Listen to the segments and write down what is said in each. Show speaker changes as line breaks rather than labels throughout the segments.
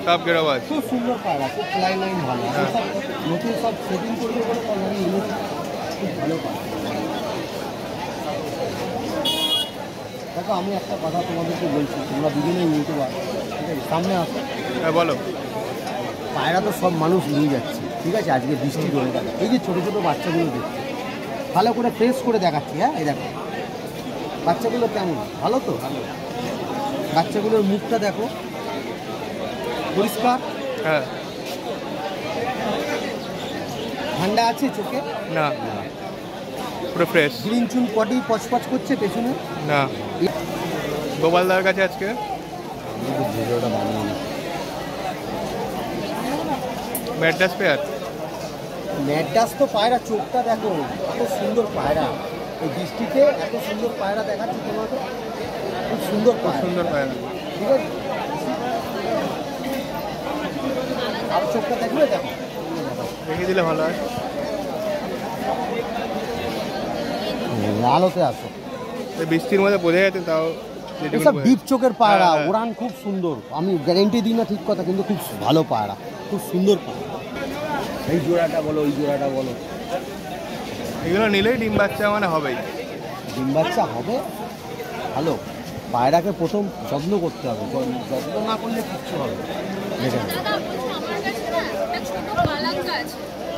সব গেরাবাজ
খুব সুন্দর পায়রা, খুব লাইন ভালো, নতুন সব সেটিং করবে বলে অলরেডি এনেছি, খুব ভালো পায়রা। দেখো আমি একটা কথা তোমাদেরকে বলছি, তোমরা দুজনেই ইউটিউবার, ঠিক আছে, সামনে আসো।
হ্যাঁ বলো।
পায়রা তো সব মানুষ নিয়ে যাচ্ছে, ঠিক আছে, আজকে বৃষ্টি ধরে গেল, এই যে ছোটো ছোটো বাচ্চাগুলো দেখছি, ভালো করে ফ্রেশ করে দেখাচ্ছি। হ্যাঁ এই দেখো বাচ্চাগুলো কেমন, ভালো তো, বাচ্চাগুলোর মুখটা দেখো পরিষ্কার,
হ্যাঁ
ঠান্ডা আছে চোখে
না, পুরো ফ্রেশ।
গ্রিন চুন পটি পচপচ করছে পেছনে
না। গোপালদার কাছে আজকে
ভিডিওটা বানিয়ে
ম্যাড্রাস পেয়ার,
ম্যাড্রাস তো পায়রা, চোখটা দেখো এত সুন্দর পায়রা, এই বৃষ্টিতে এত সুন্দর পায়রা দেখাচ্ছি তোমাকে, খুব সুন্দর
সুন্দর পায়রা,
ঠিক আছে। আর চোখটা দেখবে, দেখো
দেখিয়ে দিলে ভালো হয়।
আলোতে আসো,
বৃষ্টির মধ্যে বোঝা যেত, তাও
সব ডিপ চোখের পায়রা, ওড়ান খুব সুন্দর, আমি গ্যারেন্টি দিই না ঠিক কথা, কিন্তু খুব ভালো পায়রা, খুব সুন্দর পায়রা। এই জোড়াটা বলো, ওই জোড়াটা বলো,
এগুলো নিলেই ডিম বাচ্চা মানে হবেই,
ডিম বাচ্চা হবে। ভালো পায়রাকে প্রথম যত্ন করতে হবে, যত্ন না করলে কিচ্ছু হবে না। দেখেন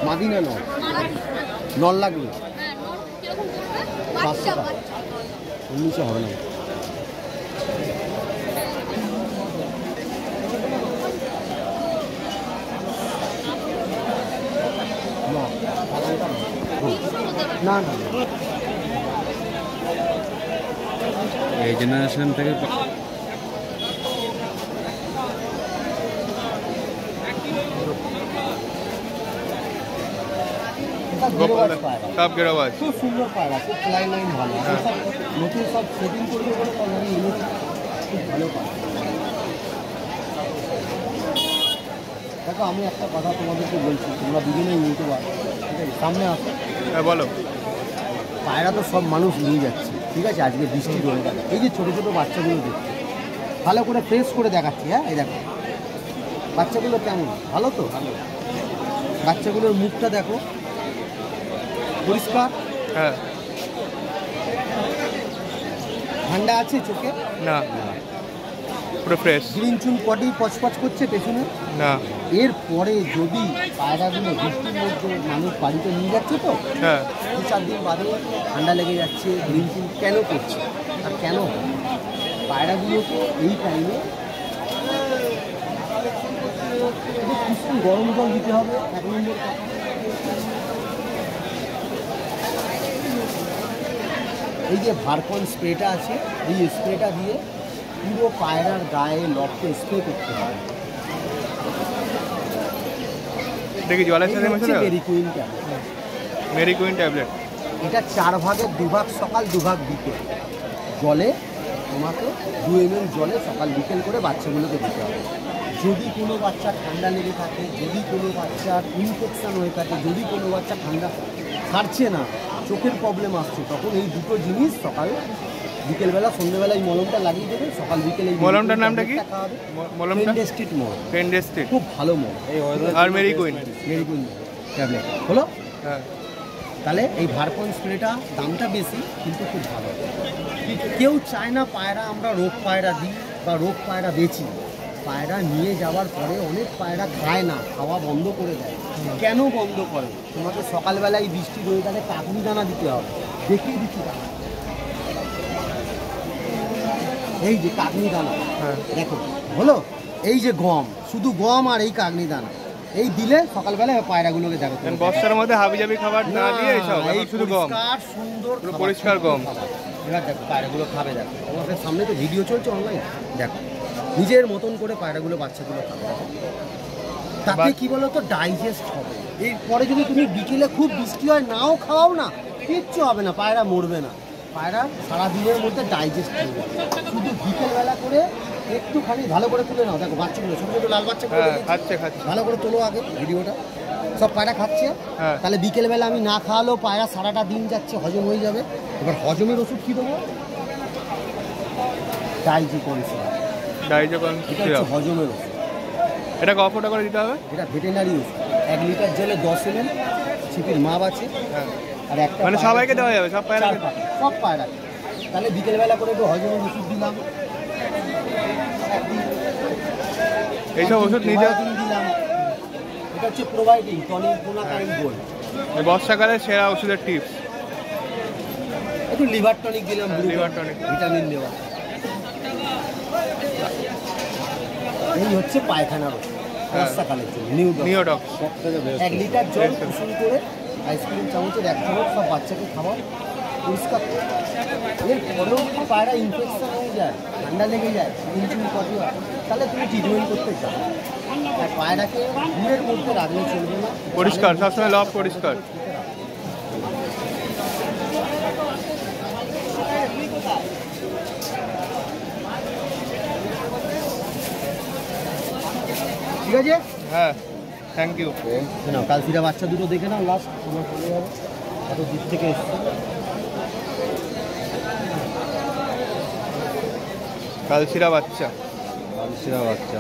মাদিনা নল, নল লাগবে 500 টাকা, 1900 হবে না। না না
এই জেনারেশন থেকে
সব গেরাবাজ,
খুব সুন্দর পায়রা, খুব লাইন ভালো, নতুন সব সেটিং করবে বলে অলরেডি এনেছি, খুব ভালো পায়রা। দেখো আমি একটা কথা তোমাদেরকে বলছি, তোমরা দুজনেই ইউটিউবার, ঠিক আছে, সামনে আসো।
হ্যাঁ বলো।
পায়রা তো সব মানুষ নিয়ে যাচ্ছে, ঠিক আছে, আজকে বৃষ্টি ধরে গেল, এই যে ছোটো ছোটো বাচ্চাগুলো দেখছি, ভালো করে ফ্রেশ করে দেখাচ্ছি। হ্যাঁ এই দেখো বাচ্চাগুলো কেমন, ভালো তো, বাচ্চাগুলোর মুখটা দেখো পরিষ্কার,
হ্যাঁ
ঠান্ডা আছে চোখে
না, পুরো ফ্রেশ।
গ্রিন চুন পটি পচপচ করছে পেছনে
না।
এরপরে যদি পায়রাগুলো বৃষ্টির মধ্যে মানুষ বাড়িতে নিয়ে যাচ্ছে তো,
হ্যাঁ
2-4 দিন বাদে ঠান্ডা লেগে যাচ্ছে, গ্রিন চুন কেন করছে আর কেন পায়রাগুলোকে এই টাইমে কিছু গরম জল দিতে হবে, 1 নম্বর কথা। এই যে ভারকন স্প্রেটা আছে, এই স্প্রেটা দিয়ে পুরো পায়রার গায়ে লককে স্প্রে করতে হবে।
দেখি জলের সাথে মেশানো
মেরিকুইন ট্যাবলেট,
মেরিকুইন ট্যাবলেট,
এটা 4 ভাগের 2 ভাগ সকাল 2 ভাগ বিকেল, জলে তোমাকে 2 ml জলে সকাল বিকেল করে বাচ্চাগুলোকে দিতে হবে। যদি কোনো বাচ্চা ঠান্ডা লেগে থাকে, যদি কোনো বাচ্চার ইনফেকশান হয়ে থাকে, যদি কোনো বাচ্চা ঠান্ডা ছাড়ছে না, চোখের প্রবলেম আসছে, তখন এই দুটো জিনিস সকাল বিকেলবেলা সন্ধ্যেবেলা এই মলমটা লাগিয়ে দেবে, সকাল বিকেল এই
মলমটার নামটা কি? মলমটা
ফেন্ডেস্টিট মল,
ফেন্ডেস্টিট,
খুব ভালো মল।
আর মেরিকুইন
ট্যাবলেট হলো।
হ্যাঁ
তাহলে এই ভারকন স্প্রেটা দামটা বেশি কিন্তু খুব ভালো। কেউ চায় না পায়রা আমরা রোগ পায়রা দিই বা রোগ পায়রা বেচি, পায়রা নিয়ে যাওয়ার পরে অনেক পায়রা খায় না, খাওয়া বন্ধ করে দেয়। কেন বন্ধ করে? তোমাকে সকালবেলায় বৃষ্টি ওয়েদারে কাকনি দানা দিতে হবে, দেখিয়ে দিচ্ছি দানা, এই যে কাকনি দানা, দেখো হলো, এই যে গম, শুধু গম আর এই কাকনি দানা, এই দিলে সকালবেলায় পায়রাগুলোকে দেখো।
বর্ষার মধ্যে হাবিজাবি খাবার না দিয়ে এইসব, শুধু গম,
সুন্দর
পরিষ্কার গম।
এবার দেখো পায়রাগুলো খাবে, দেখো আমাদের সামনে তো ভিডিও চলছে অনলাইন, দেখো নিজের মতন করে পায়রাগুলো বাচ্চাগুলো খাবে, তাতে কি বলো তো ডাইজেস্ট হবে। এরপরে যদি তুমি বিকেলে খুব বৃষ্টি হয় নাও খাওয়াও না, কিচ্ছু হবে না, পায়রা মরবে না, পায়রা সারাদিনের মধ্যে ডাইজেস্ট করবে। শুধু বিকেলবেলা করে একটুখানি ভালো করে তুলে নাও, দেখো বাচ্চাগুলো ছোটো ছোটো লাল বাচ্চাগুলো
খাচ্ছে,
ভালো করে তোলো আগে ভিডিওটা, সব পায়রা খাচ্ছে। তাহলে বিকেলবেলা আমি না খাওয়ালেও পায়রা সারাটা দিন যাচ্ছে, হজম হয়ে যাবে। এবার হজমের ওষুধ কী দেবো? ডাইজিকন, এটা হচ্ছে হজমের ওষুধ।
এটা ক ফোঁটা করে দিতে হবে?
এটা ভেটেরিনারি ওষুধ, 1 লিটার জলে 10 ml, ছিপির মাপ আছে।
হ্যাঁ,
আর একটা
মানে সবাইকে দেওয়া যাবে, সব পায়রা?
সব পায়রা। তাহলে বিকেলবেলা করে একটু হজমের ওষুধ দিলাম,
এইসব ওষুধ নিজে
দিলাম। এটা হচ্ছে প্রোবায়োটিক টনিক কোনাকাইন গোল্ড।
বর্ষাকালে সেরা ওষুধের টিপস।
একটু লিভার টনিক দিলাম,
লিভার টনিক,
ভিটামিন দেওয়া। এই হচ্ছে পায়খানার ওষুধ বর্ষাকালের জন্য,
নিউডক্স।
1 লিটার জল কুসুম করে আইসক্রিম চামচের 1 চামচ সব বাচ্চাকে খাওয়া, পরিষ্কার করে। এর পরেও যদি পায়রা ইনফেকশন হয়ে যায়, ঠান্ডা লেগে যায়, ইনচুনি কটি হয়, তাহলে তুমি ট্রিটমেন্ট করতে চাও। আর পায়রাকে দূরের মধ্যে রাখলে চলবে না,
পরিষ্কার, সবসময় লব পরিষ্কার।
ঠিক আছে?
হ্যাঁ, থ্যাংক ইউ।
নাও কালচিরা বাচ্চা দুটো দেখে নাও, লাস্ট তোমার চলে যাবে, এত দূর থেকে এসছে।
কালচিরা বাচ্চা,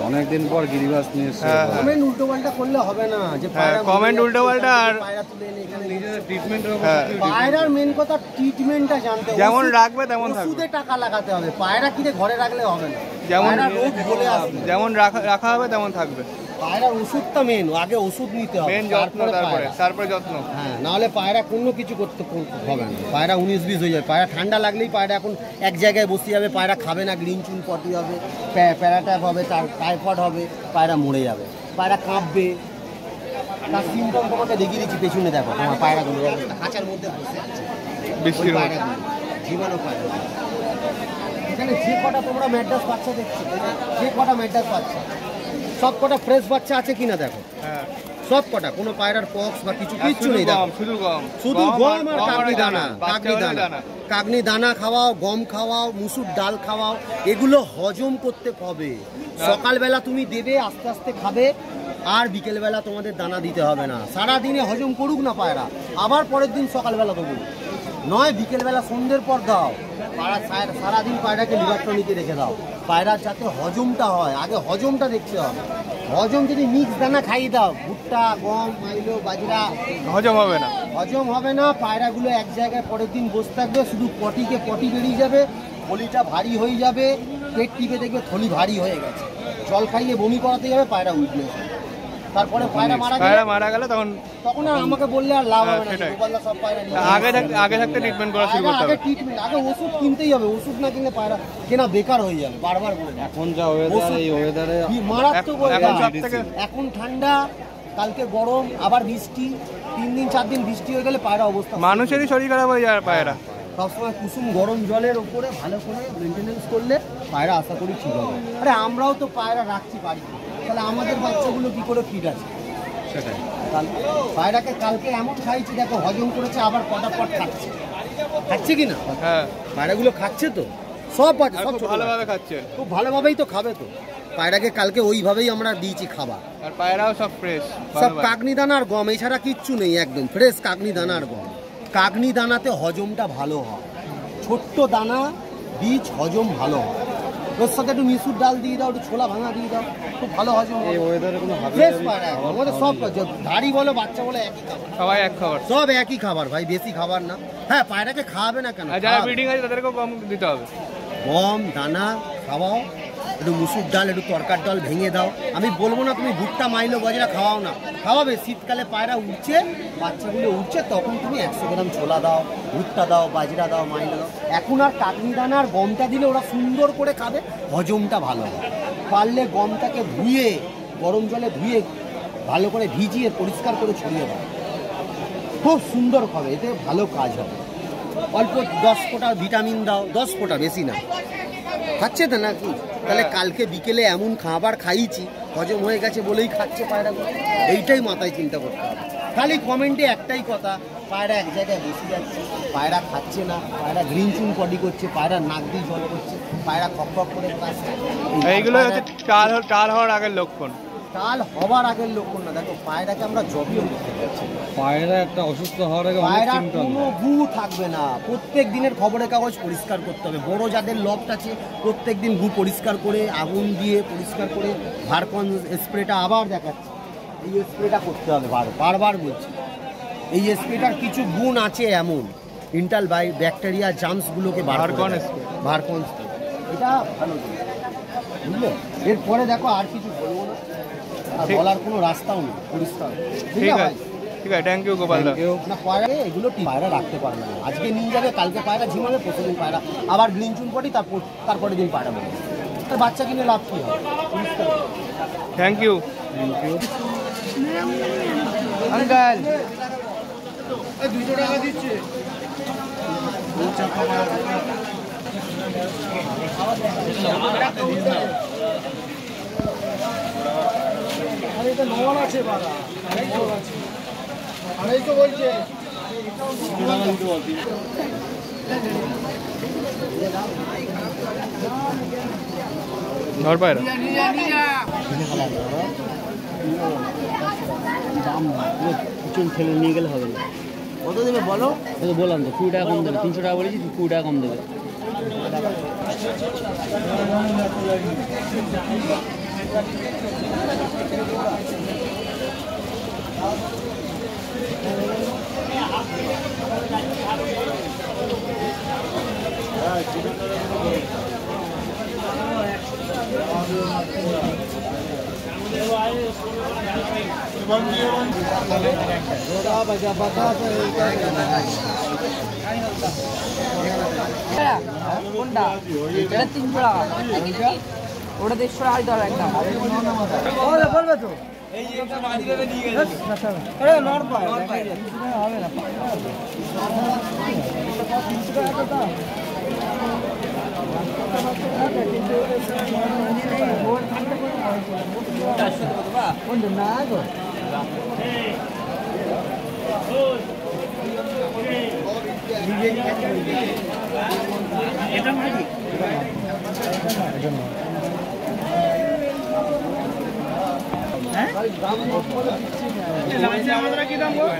অনেকদিন পর গিরিবাস নিয়ে এসেছে।
হ্যাঁ,
কমেন্ট উল্টো পাল্টা করলে হবে না, যে পায়রা
কমেন্ট উল্টো পাল্টা। আর
পায়রা তুলে এনে এখানে
ট্রিটমেন্টের
হ্যাঁ,
পায়রার মেন কথা ট্রিটমেন্টটা জানতে হবে।
যেমন রাখবে তেমন থাকবে।
ওষুধে টাকা লাগাতে হবে, পায়রা কিনে ঘরে রাখলে হবে না।
যেমন
পায়রা রোগ বলে আসবে,
যেমন রাখা হবে তেমন থাকবে।
পায়রার ওষুধটা মেন, আগে ওষুধ নিতে হবে,
মেন যত্ন, তারপরে যত্ন।
হ্যাঁ, নাহলে পায়রা কোনো কিছু করতে হবে না, পায়রা 19-20 হয়ে যাবে। পায়রা ঠান্ডা লাগলেই পায়রা এখন এক জায়গায় বসে যাবে, পায়রা খাবে না, গ্রিন চুন পটি হবে, প্যারাটাইপ হবে, টাইফয়েড হবে, পায়রা মরে যাবে, পায়রা কাঁপবে। তার সিমটম তোমাকে দেখিয়ে দিচ্ছি, পেছনে দেখো তোমার পায়রাগুলো খাঁচার মধ্যে বসে আছে,
বৃষ্টির মধ্যে।
পায়রাগুলো জীবাণু পায়রা। এখানে যে কটা তোমরা ম্যাড্রাস বাচ্চা দেখছো, যে কটা ম্যাড্রাস বাচ্চা, সব কটা ফ্রেশ বাচ্চা আছে কিনা দেখো,
হ্যাঁ,
সব কটা, কোনো পায়রার পক্স বা কিচ্ছু নেই। দেখো শুধু
গম
গম আর কাগনি দানা,
বাচ্চা হলে দানা।
কাগনি দানা খাওয়াও, গম খাওয়াও, মুসুর ডাল খাওয়াও, এগুলো হজম করতে হবে। সকালবেলা তুমি দেবে, আস্তে আস্তে খাবে, আর বিকেলবেলা তোমাদের দানা দিতে হবে না। সারাদিনে হজম করুক না পায়রা, আবার পরের দিন সকালবেলা দেবো, নয় বিকেলবেলা সন্ধ্যের পর দাও। সারাদিন পায়রাকে লিভার টনিকে রেখে দাও, পায়রার যাতে হজমটা হয়, আগে হজমটা দেখতে হবে। হজম যদি মিক্স দানা খাইয়ে দাও, ভুট্টা, গম, মাইলো, বাজরা,
হজম হবে না,
হজম হবে না। পায়রাগুলো এক জায়গায় পরের দিন বসে থাকবে, শুধু পটি বেরিয়ে যাবে, থলিটা ভারী হয়ে যাবে, পেট টিপে দেখবে থলি ভারী হয়ে গেছে, জল খাইয়ে বমি করাতে যাবে, পায়রা উঠবে। তারপরে পায়রা
মারা গেলে
তখন আর আমাকে বললে আর লাভ হবে না,
সেটাই।
গোপালদা সব পায়রা নিয়ে
আগে থাকতে ট্রিটমেন্ট করা শুরু করতে হবে।
আগে ওষুধ কিনতেই হবে, ওষুধ না কিনলে পায়রা কেনা বেকার হয়ে যাবে। বারবার বলে
এখন যা ওয়েদার, এই ওয়েদারে
মারাত্মক
এখন সবথেকে
এখন ঠান্ডা, কালকে গরম, আবার বৃষ্টি, 3 দিন 4 দিন বৃষ্টি হয়ে গেলে পায়রা অবস্থা,
মানুষেরই শরীর খারাপ হয়ে যায় পায়রা।
সবসময় কুসুম গরম জলের ওপরে ভালো করে মেনটেনেন্স করলে পায়রা আশা করি ঠিক হবে। আরে আমরাও তো পায়রা রাখছি বাড়িতে, তাহলে আমাদের বাচ্চাগুলো কি করে ফিট আছে?
সেটাই।
পায়রাকে কালকে এমন খাইছি, দেখো হজম করেছে, আবার পটাপট খাচ্ছে কি না?
হ্যাঁ,
পায়রাগুলো খাচ্ছে তো, সব বাচ্চা সব
ভালোভাবে খাচ্ছে,
খুব ভালোভাবেই তো খাবে তো। পায়রাকে কালকে ওইভাবেই আমরা দিয়েছি খাবার,
আর পায়রাও সব ফ্রেশ,
সব কাগনি দানা আর গম, এছাড়া কিচ্ছু নেই, একদম ফ্রেশ কাগনি দানা আর গম। কাগনি দানাতে হজমটা ভালো হয়, ছোট্ট দানা বীজ হজম ভালো হয়। ওর সাথে একটু মিসুর ডাল দিয়ে দাও, একটু ছোলা ভাঙা দিয়ে দাও, খুব ভালো হজম হয়।
এই ওয়েদারে কোনো
ফ্রেশ পায়রা আমাদের সব, ধাড়ি বলো বাচ্চা বলো একই খাবার,
সবাই এক খাবার,
সব একই খাবার ভাই, বেশি খাবার না। হ্যাঁ, পায়রাকে খাওয়াবে না কেন,
আর যারা ব্রিডিং আছে তাদেরকেও কম দিতে হবে।
গম দানা খাওয়াও, একটু মুসুর ডাল, একটু তরকার ডাল ভেঙে দাও। আমি বলবো না তুমি ভুট্টা, মাইলো, বাজরা খাওয়াও না, খাওয়াবে। শীতকালে পায়রা উঠছে, বাচ্চাগুলো উঠছে, তখন তুমি 100 গ্রাম ছোলা দাও, ভুট্টা দাও, বাজরা দাও, মাইলো দাও। এখন আর কাগনি দানা আর গমটা দিলে ওরা সুন্দর করে খাবে, হজমটা ভালো হয়। পারলে গমটাকে ধুয়ে, গরম জলে ধুয়ে, ভালো করে ভিজিয়ে পরিষ্কার করে ছড়িয়ে দাও, খুব সুন্দর খাবে, এতে ভালো কাজ হবে। অল্প 10 ফোঁটা ভিটামিন দাও, 10 ফোঁটা, বেশি না। খাচ্ছে তো নাকি? তাহলে কালকে বিকেলে এমন খাবার খাইয়েছি, হজম হয়ে গেছে বলেই খাচ্ছে পায়রাগুলো, এইটাই মাথায় চিন্তা করতে হবে। খালি কমেন্টে একটাই কথা, পায়রা এক জায়গায় বসে যাচ্ছে, পায়রা খাচ্ছে না, পায়রা গ্রিন চুন পটি করছে, পায়রা নাক দিয়ে জল করছে, পায়রা খক খক করে কাশছে,
এইগুলো হচ্ছে টাল হওয়ার আগের লক্ষণ।
কাল হবার আগের লক্ষণ না। দেখো পায়রাকে আমরা জবিও করতে পারছি না।
পায়রা একটা অসুস্থ হওয়ার আগে অনেক
পায়রা
সিমটম।
কোনো গু থাকবে না। প্রত্যেক দিনের খবরের কাগজ পরিষ্কার করতে হবে। বড় যাদের লফট আছে প্রত্যেক দিন গু পরিষ্কার করে আগুন দিয়ে পরিষ্কার করে ভারকন স্প্রেটা আবার দেখাচ্ছে, এই স্প্রেটা করতে হবে। বারবার বলছি, এই স্প্রেটার কিছু গুণ আছে এমন ইন্টাল ব্যাকটেরিয়া জার্মসগুলোকে ভারকন স্প্রে, এটা ভালো জিনিস, বুঝলে? এরপরে দেখো আর কিছু বলবো না, আর বলার কোনো রাস্তাও নেই, পরিষ্কার।
ঠিক আছে, ঠিক আছে, থ্যাংক ইউ গোপাল দা।
না পায়রা এগুলো পায়রা রাখতে পারবে না। আজকে নিয়ে যাবে, কালকে পায়রা ঝিমাবে, পরশুদিন পায়রা আবার গ্রিন চুন পটি, তারপরে দিন পায়রা বলবে। তার বাচ্চা কিনে লাভ কি হবে?
Thank you.
আঙ্কাল
200 টাকা দিচ্ছে। আরে এটা নন আছে বাড়া, আড়াইশো বলছে।
ধর পায়রা
চুন ফেলে নিয়ে গেলে হবে না।
কত দেবে বলো?
বললাম তো 20 টাকা কম দেবে, 300 টাকা বলেছি, 20 টাকা কম দেবে।
কোনটা? এটা 300 টাকা, ওটা 150 টাকা দিতে হবে একদম।
বলবে তো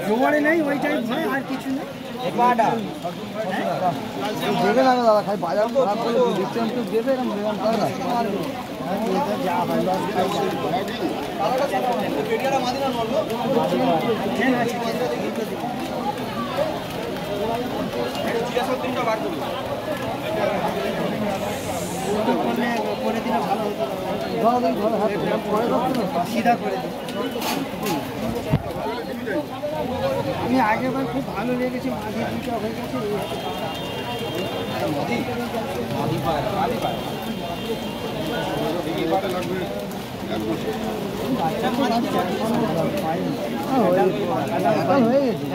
জোয়ারে নেই, ওইটাই ভয়, আর কিছু নেই। দেবে না দাদা, খাই বাজার খারাপ করে ডিসকাউন্ট তো দেবে, এরকম দেবেন দাদা। আমি আগেরবার খুব ভালো লেগেছে, মাঝে দুটো হয়ে গেছে। হয়ে গেছে,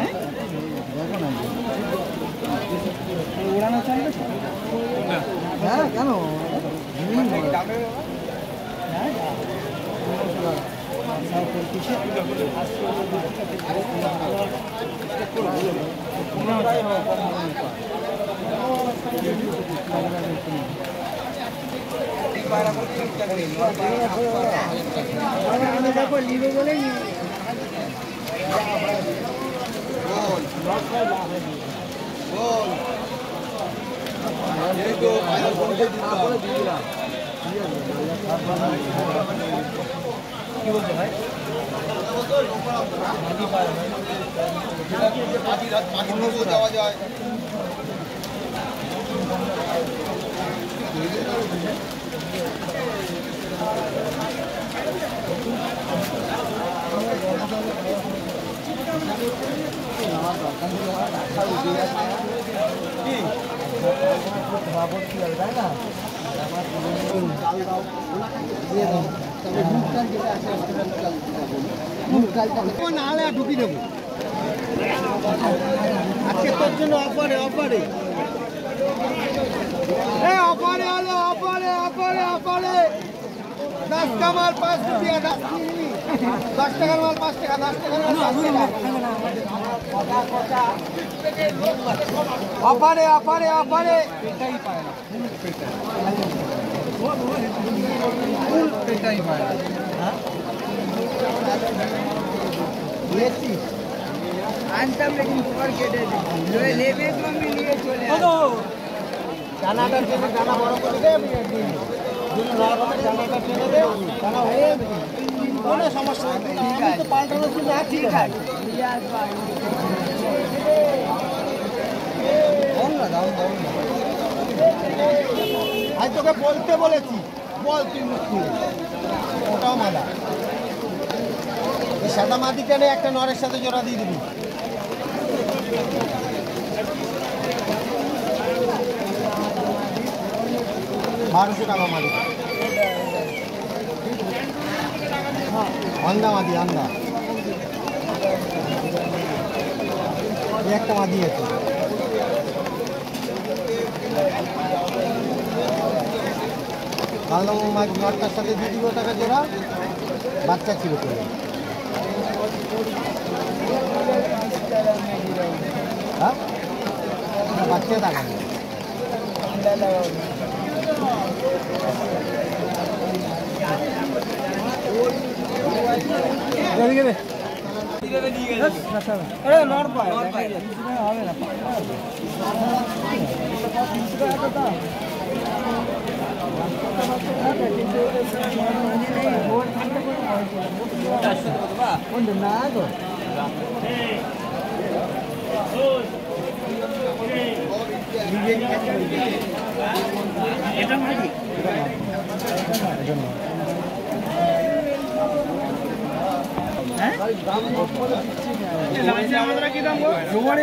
উড়ানো চলবে। হ্যাঁ কেন দেখো নিবে বলে কি বলছে ভাই? যাওয়া যায় নাহলে ঢুকি দেবো আজকে তোর জন্য। অফারে অফারে অফারে হলো, অফারে অফারে অফারে 10 का माल 5 रुपया, 10 টাকার মাল 5 টাকা, 10 টাকার মাল 5 টাকা। অফারে অফারে অফারে এটাই পায় না, ফুল পেটাই পায় না।
আনতাম লেকিন তোমার কেটে দিই নেবে তো আমি নিয়ে চলে
ডানাটা টেনে ডানা বড় করে দে যদি না হবে ডানাটা টেনে দে ডানা হয়ে যাবে কোনো সমস্যা নেই আমি তো পাল্টানোর জন্য আছি ভাই
নিয়ে আসবা
বল না দাম বল না আজ তোকে বলতে বলেছি বল তুই মুখ খুলে ওটাও মালা এই সাদা মাটি টেনে একটা নরের সাথে জোড়া দিয়ে দিবি 1200 টাকা মাটি আন্দা মাটি আন্দা এই একটা মাটি আছে কালো মাছ নটার সাথে 2 টাকা জোড়া বাচ্চা ছিল তো হ্যাঁ বাচ্চা টাকা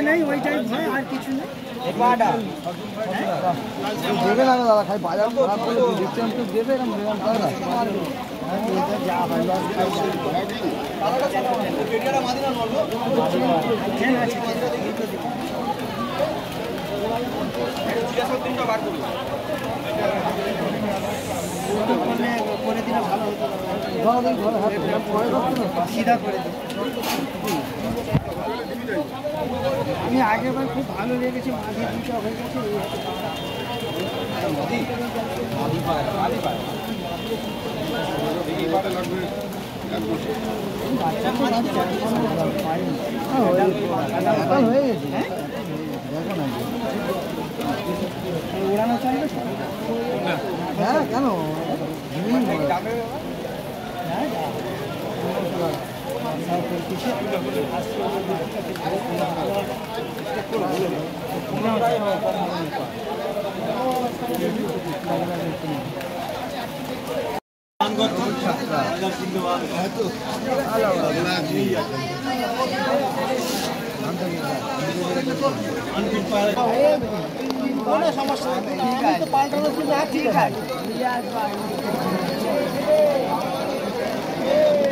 नहीं वही टाइप है और কিছু नहीं
দেবে না দাদা খাই বাজার খারাপ করে দেখতে আমি তো দেবে এরকম বেগম দাদা
सीधा করে দিই আমি আগেরবার খুব ভালো লেগেছে মাঝে দুটো হয়ে গেছে উড়ানো চলবে
হ্যাঁ কেন কোনো সমস্যা নেই আমি তো পাল্টানোর জন্য আছি ভাই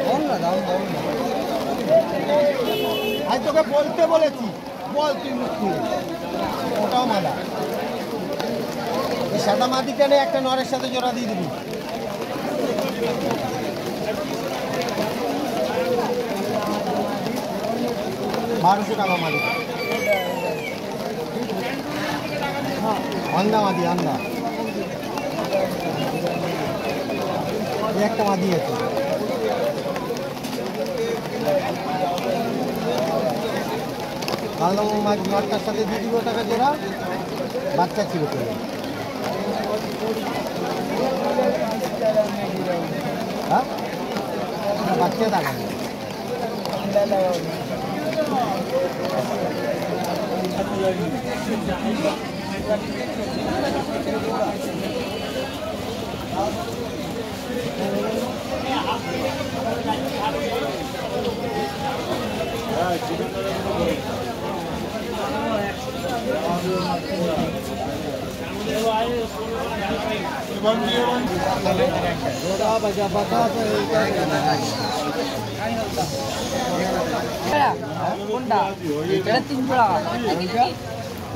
বল না দাম বল না আজ তোকে বলতে বলেছি বল তুই মুখ খুলে ওটাও মালা এই সাদা মাটি টেনে একটা নরের সাথে জোড়া দিয়ে দিবি বারোশো টাকা মাটি আন্দা মাটি আন্দা এই একটা মাটি আছে কালো মাছ নটার সাথে 2 টাকা জোড়া বাচ্চা ছিল তো হ্যাঁ বাচ্চা টাকা
কোনটা এটা 300 টাকা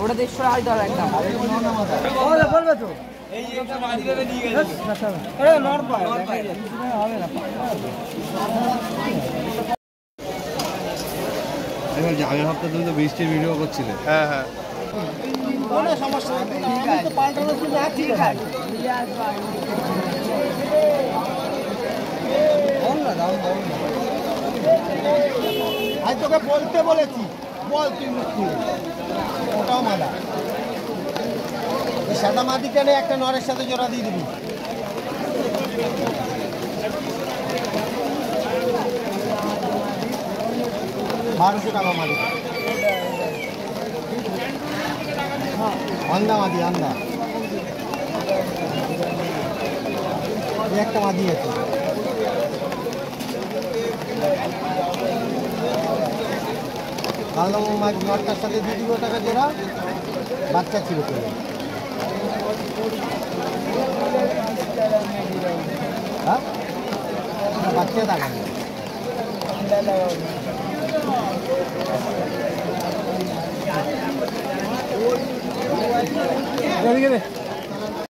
ওটা 150 টাকা দিতে হবে একটা বলবে তো এই একটা মাটি দেবে নিয়ে গেছে আরে নর পায় হবে না
আগের সপ্তাহে তুমি তো বৃষ্টির ভিডিও করছিলে
হ্যাঁ হ্যাঁ
কোনো সমস্যা নেই আমি তো পাল্টানোর জন্য আছি ভাই বল না দাম বল না আজ তোকে বলতে বলেছি, বল তুই মুখ খুলে। ওটাও মাদা। ওই সাদা মাদি টেনে একটা নরের সাথে জোড়া দিয়ে দিবি। 1200 টাকা মাদি। আন্দা মাদি, আন্দা। এই একটা মাদি আছে। কালদম নটটার সাথে 2 টাকা জোড়া, বাচ্চা ছিল তো। হ্যাঁ, বাচ্চা টাকা